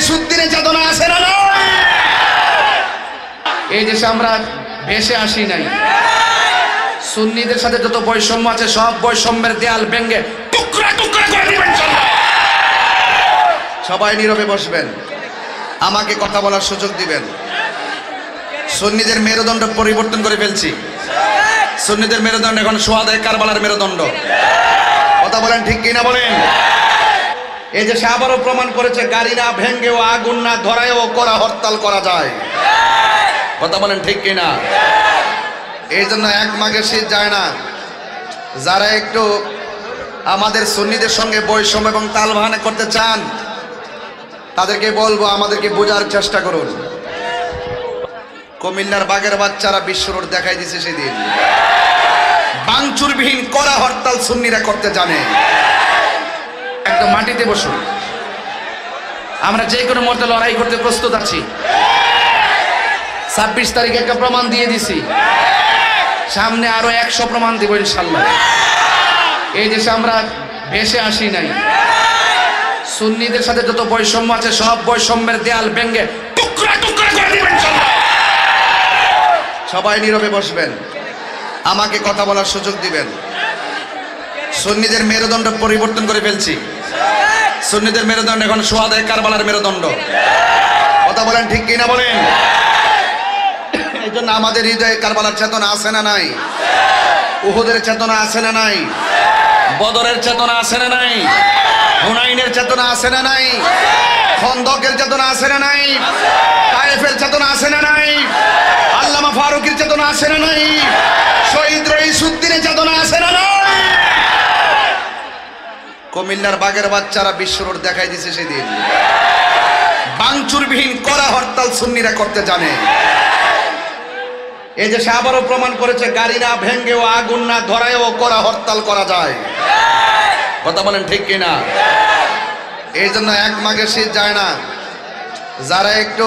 সুদ্দিনে চেতনা আছে না নয়? এই দেশে আমরা ভেসে আসি নাই। সুন্নিদের সাথে যত বৈষম্য আছে সব বৈষম্যের দেয়াল ভেঙে টুকরা টুকরা করে দিবেন। সবাই নীরবে বসবেন, আমাকে কথা বলার সুযোগ দিবেন। সুন্নিদের মেরুদণ্ড পরিবর্তন করে ফেলছি। সুন্নিদের মেরুদণ্ড এখন সোহাদায়ে কারবালার মেরুদণ্ড। কথা বলেন ঠিক কিনা বলেন? এই যে আবারও প্রমাণ করেছে গাড়ি না ভেঙ্গেও আগুন না ধরায়ও করা হরতাল করা যায়। কথা বলেন ঠিক কিনা? এই জন্য এক মাঘের শীত যায় না। যারা একটু আমাদের সুন্নিদের সঙ্গে বৈষম্য এবং তালবাহানা করতে চান তাদেরকে বলবো আমাদেরকে বোঝার চেষ্টা করুন। কুমিল্লার বাঘের বাচ্চারা বিশ্ব রোড দেখাই দিছে সেদিন। ভাঙচুরবিহীন করা হরতাল সুন্নিরা করতে জানে। একদম মাটিতে বসুন, আমরা যে কোনো মুহূর্তে লড়াই করতে প্রস্তুত আছি। 26 তারিখে একটা প্রমাণ দিয়ে দিছি, সামনে আরো 100 প্রমাণ দিব ইনশাল্লাহ। এই দেশে আমরা ভেসে আসি নাই। সুন্নিদের সাথে যত বৈষম্য আছে সব বৈষম্যের দেয়াল ভেঙে টুকরা টুকরা করে দিবেন ইনশাল্লাহ। সবাই নীরবে বসবেন, আমাকে কথা বলার সুযোগ দিবেন। সুন্নিদের মেরুদণ্ড পরিবর্তন করে ফেলছি। সুন্নিদের মেরুদণ্ড এখন সোহাদায়ে কারবালার মেরুদণ্ড। কথা বলেন ঠিক কিনা বলেন? এই জন্য আমাদের হৃদয়ে কারবালার চেতনা আছে না নাই? উহুদের চেতনা আছে না নাই? বদরের চেতনা আছে না নাই? হুনাইনের চেতনা আছে না নাই? খন্দকের চেতনা আছে না নাই? তায়েফের চেতনা আছে না নাই? আল্লামা ফারুকের চেতনা আছে না নাই? শহীদ রইসুদ্দিনের চেতনা আছে না নাই? কুমিল্লার বাঘের বাচ্চারা বিশ্ব রোড দেখাই দিছে সেদিন। ভাঙচুরবিহীন করা হরতাল সুন্নিরা করতে জানে। এই যে আবারও প্রমাণ করেছে গাড়ি না ভেঙ্গেও আগুন না ধরায়ও করা হরতাল করা যায়। কথা বলেন ঠিক কিনা? এই জন্য এক মাঘের শীত যায় না। যারা একটু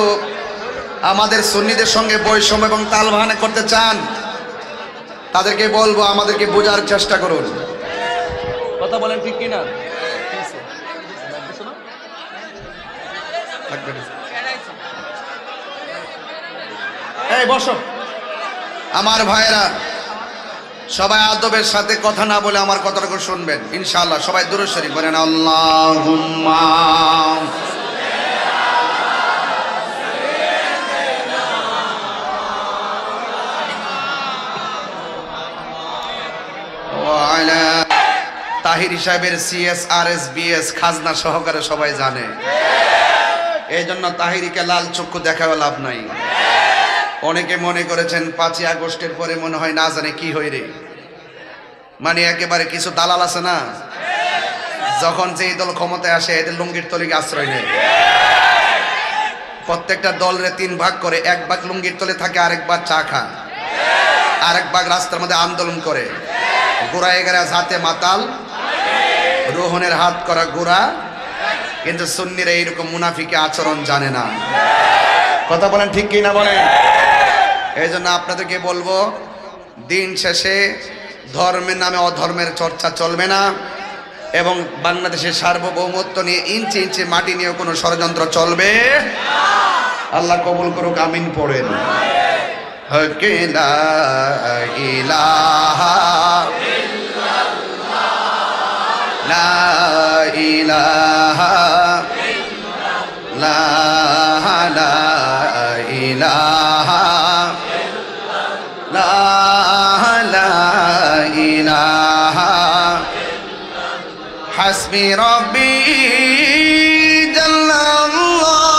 আমাদের সুন্নিদের সঙ্গে বৈষম্য এবং তালবাহানা করতে চান তাদেরকে বলবো আমাদেরকে বোঝার চেষ্টা করুন। কথা বলেন ঠিক কিনা? এই বসো আমার ভাইয়েরা, সবাই আদবের সাথে কথা না বলে আমার কথাটুকু শুনবেন ইনশাআল্লাহ। সবাই দুরূদ শরীফ বলেন আল্লাহুম্মা ওয়া আলা তাহির সাহেবের CSRS BS খাজনা সহকারে সবাই জানে। এই জন্য তাহিরিকে লাল চক্ষু দেখাও লাভ নাই। অনেকে মনে করেছেন 5ই আগস্টের পরে মনে হয় না জানে কি হই রে, মানে একেবারে কিছু দালাল আছে না, যখন যেই দল ক্ষমতায় আসে এদের লুঙ্গির তলিকে আশ্রয় নেয়। প্রত্যেকটা দলরে 3 ভাগ করে, 1 ভাগ লুঙ্গির তলে থাকে, আরেক ভাগ চা খা, আরেক ভাগ রাস্তার মধ্যে আন্দোলন করে। গোড়া এগারা হাতে মাতাল, রোহনের হাত করা গোড়া। কিন্তু সুন্নিরা এইরকম মুনাফিকে আচরণ জানে না। কথা বলেন ঠিক কি না বলেন? এই জন্য আপনাদেরকে বলবো দিন শেষে ধর্মের নামে অধর্মের চর্চা চলবে না, এবং বাংলাদেশের সার্বভৌমত্ব নিয়ে ইঞ্চি ইঞ্চি মাটি নিয়ে কোনো ষড়যন্ত্র চলবে। আল্লাহ কবুল করুক, আমিন পড়েন। হক লা ইলাহা ইল্লাল্লাহ, লা ইলাহা ইল্লাল্লাহ, লা ইলাহা ইলাহা হাসবি রব্বি জাল্লাল্লাহ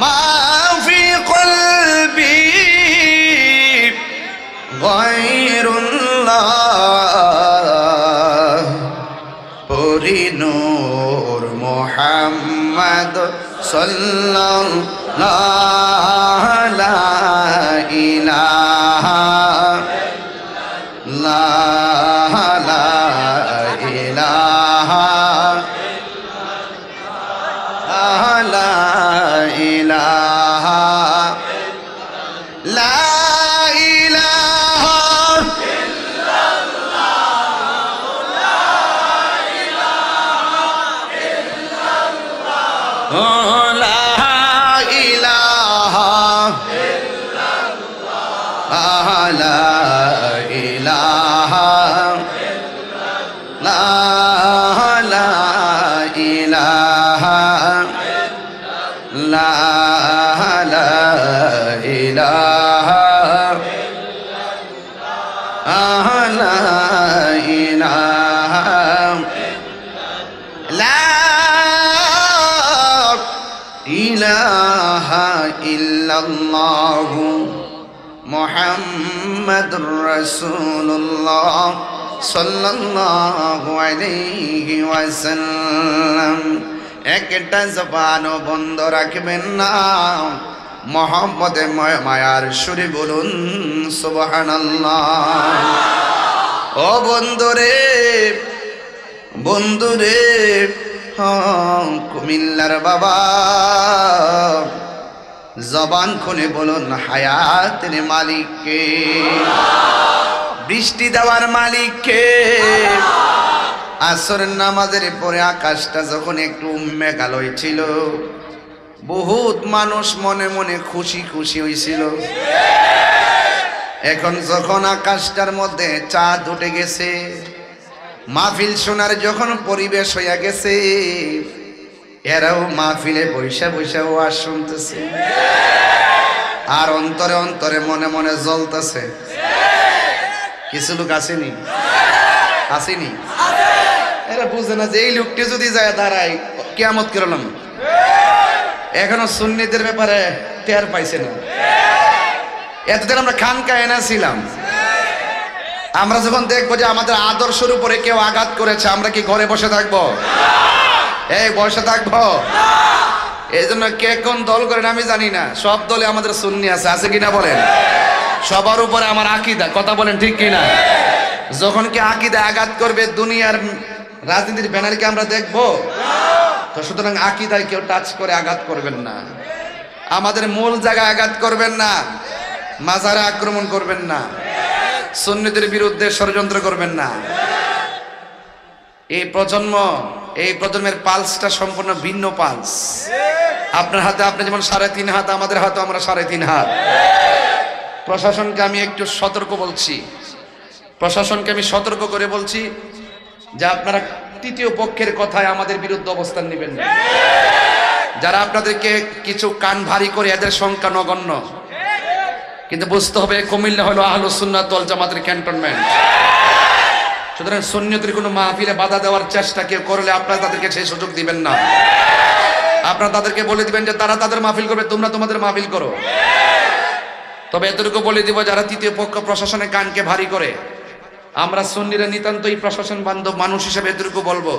মা ফি কলবি গায়রুল্লাহ পরিনূর মুহাম্মদ সাল্লাল্লাহু লা ইলাহা ইল্লাল্লাহ, লা ইলাহা লা ইলাহা লা ইলাহা ইল্লাল্লাহ, লা ইলাহা ইল্লাল্লাহ লা ইলাহা লা ইলাহা লা ইলাহা লা ইলাহা লা ইলাহা লা ইলাহা ইল্লাল্লাহ মুহাম্মাদুর রাসূলুল্লাহ সাল্লাল্লাহু আলাইহি ওয়াসাল্লাম। একটা জবানও বন্ধ রাখবেন না, মুহাম্মদে মায়ার সুরে বলুন সুবহানাল্লাহ। ও বন্ধুরে বন্ধুরে, কুমিল্লার বাবা, জবান খুলে বলুন হায়াতের মালিককে, বৃষ্টি দেওয়ার মালিককে। আসরের নামাজের পরে আকাশটা যখন একটু মেঘালয় ছিল, বহুত মানুষ মনে মনে খুশি খুশি হয়েছিল। এখন যখন আকাশটার মধ্যে চাঁদ উঠে গেছে, মাহফিল শোনার যখন পরিবেশ হইয়া গেছে, এরাও মাহফিলে বৈশা বৈশা ওয়াজ শুনতেছে, আর অন্তরে অন্তরে মনে মনে জ্বলতেছে। কিছু লোক আসেনি, আসেনি, এরা বুঝে না যে এই লোকটি যদি যায় দাঁড়ায় কিয়ামত করলাম। এখনো সুন্নিদের ব্যাপারে টের পাইছে না। এতদিন আমরা খানকায় এনে ছিলাম, আমরা যখন দেখবো যে আমাদের আদর্শের উপরে কেউ আঘাত করেছে, আমরা কি ঘরে বসে থাকবো? এই বসে থাকবো? এই জন্য কে কোন দল করেন আমি জানি না, সব দলে আমাদের সুন্নি আছে, আছে কিনা বলেন? সবার উপরে আমার আকীদা, কথা বলেন ঠিক কিনা? যখন কি আকীদা আঘাত করবে, দুনিয়ার রাজনীতির ব্যানারকে আমরা দেখবো? তো সুতরাং আকীদায় কেউ টাচ করে আঘাত করবেন না, আমাদের মূল জায়গায় আঘাত করবেন না, মাজারে আক্রমণ করবেন না, সুন্নিদের বিরুদ্ধে ষড়যন্ত্র করবেন না। এই প্রজন্মের পালসটা সম্পূর্ণ ভিন্ন পালস। আপনার হাতে আপনি যেমন 3.5 হাত, আমাদের হাতে আমরা 3.5 হাত। প্রশাসনকে আমি একটু সতর্ক বলছি, প্রশাসনকে আমি সতর্ক করে বলছি যে আপনারা তৃতীয় পক্ষের কথায় আমাদের বিরুদ্ধে অবস্থান নেবেন না। যারা আপনাদেরকে কিছু কান ভারী করে, এদের সংখ্যা নগণ্য, কিন্তু বুঝতে হবে কুমিল্লা হলো আহলুস সুন্নাত ওয়াল জামাতের ক্যান্টনমেন্ট। সুতরাং সুন্নিয়তের কোনো মাহফিলে বাধা দেওয়ার চেষ্টা কেউ করলে আপনারা তাদেরকে সেই সুযোগ দিবেন না। আপনারা তাদেরকে বলে দিবেন যে তারা তাদের মাহফিল করবে, তোমরা তোমাদের মাহফিল করো। তবে এতটুকু বলে দিব, যারা তৃতীয় পক্ষ প্রশাসনের কানকে ভারী করে, আমরা সুন্নিরা নিতান্তই প্রশাসন বান্ধব মানুষ হিসেবে এতটুকু বলবো,